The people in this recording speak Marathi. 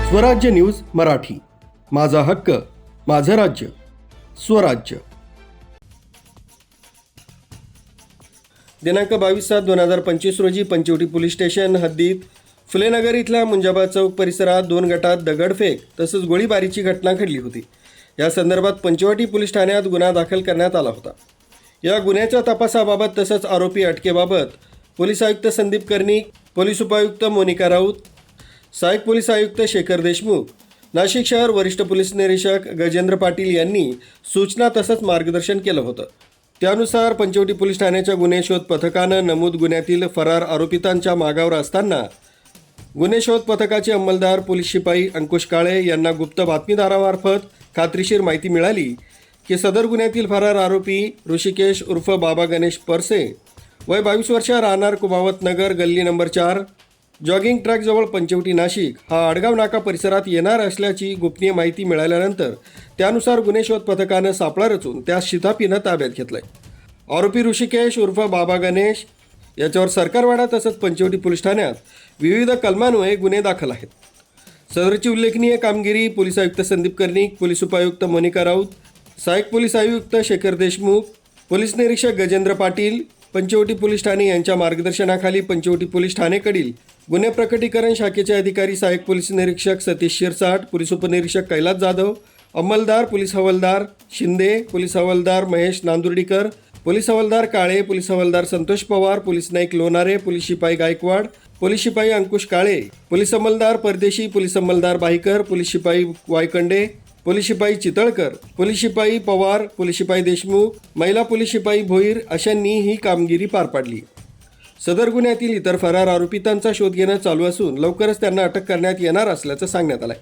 स्वराज्य न्यूज मराठी, माझा हक्क माझं राज्य स्वराज्य। दिनांक 22/7/2025 रोजी पंचवटी पोलीस स्टेशन हद्दीत फुलेनगर इथल्या मुंजाबा चौक परिसरात 2 गटात दगडफेक तसंच गोळीबारीची घटना घडली होती। या संदर्भात पंचवटी पोलीस ठाण्यात गुन्हा दाखल करण्यात आला होता। या गुन्ह्याच्या तपासाबाबत तसंच आरोपी अटकेबाबत पोलीस आयुक्त संदीप कर्णिक, पोलीस उपायुक्त मोनिका राऊत, सहाय्यक पोलीस आयुक्त शेखर देशमुख, नाशिक शहर वरिष्ठ पोलीस निरीक्षक गजेंद्र पाटील यांनी सूचना तसंच मार्गदर्शन केलं होतं। त्यानुसार पंचवटी पोलीस ठाण्याच्या गुन्हे शोध पथकानं नमूद गुन्ह्यातील फरार आरोपितांच्या मागावर असताना गुन्हे शोध पथकाचे अंमलदार पोलीस शिपाई अंकुश काळे यांना गुप्त बातमीदारामार्फत खात्रीशीर माहिती मिळाली की सदर गुन्ह्यातील फरार आरोपी ऋषिकेश उर्फ बाबा गणेश परसे वय 22 वर्ष, राहणार कुमावत नगर, गल्ली नंबर 4, जॉगिंग ट्रॅकजवळ पंचवटी नाशिक हा आडगाव नाका परिसरात येणार असल्याची गोपनीय माहिती मिळाल्यानंतर त्यानुसार गुन्हे शोध पथकानं सापळा रचून त्यास शिताफीनं ताब्यात घेतलंय। आरोपी ऋषिकेश उर्फ बाबा गणेश याच्यावर सरकारवाडा तसंच पंचवटी पोलीस ठाण्यात विविध कलमान्वये गुन्हे दाखल आहेत। सदरची उल्लेखनीय कामगिरी पोलीस आयुक्त संदीप कर्णिक, पोलीस उपायुक्त मोनिका राऊत, सहाय्यक पोलीस आयुक्त शेखर देशमुख, पोलीस निरीक्षक गजेंद्र पाटील, पंचवटी पोलीस ठाणे यांच्या मार्गदर्शनाखाली पंचवटी पोलीस ठाणेकडील गुन्हे प्रकटीकरण शाखेचे अधिकारी सहाय्यक पोलीस निरीक्षक सतीश शिरसाट, पोलीस उपनिरीक्षक कैलास जाधव, अंमलदार पोलीस हवालदार शिंदे, पोलीस हवालदार महेश नांदुर्डीकर, पोलीस हवालदार काळे, पोलीस हवालदार संतोष पवार, पोलीस नाईक लोणारे, पोलीस शिपाई गायकवाड, पोलीस शिपाई अंकुश काळे, पोलीस अंमलदार परदेशी, पोलीस अंमलदार बाहिकर, पोलीस शिपाई वायकंडे, पोलीस शिपाई चितळकर, पोलीस शिपाई पवार, पोलीस शिपाई देशमुख, महिला पोलीस शिपाई भोईर अशांनी ही कामगिरी पार पाडली। सदर गुन्ह्यातील इतर फरार आरोपितांचा शोध घेणं चालू असून लवकरच त्यांना अटक करण्यात येणार असल्याचं सांगण्यात आलंय।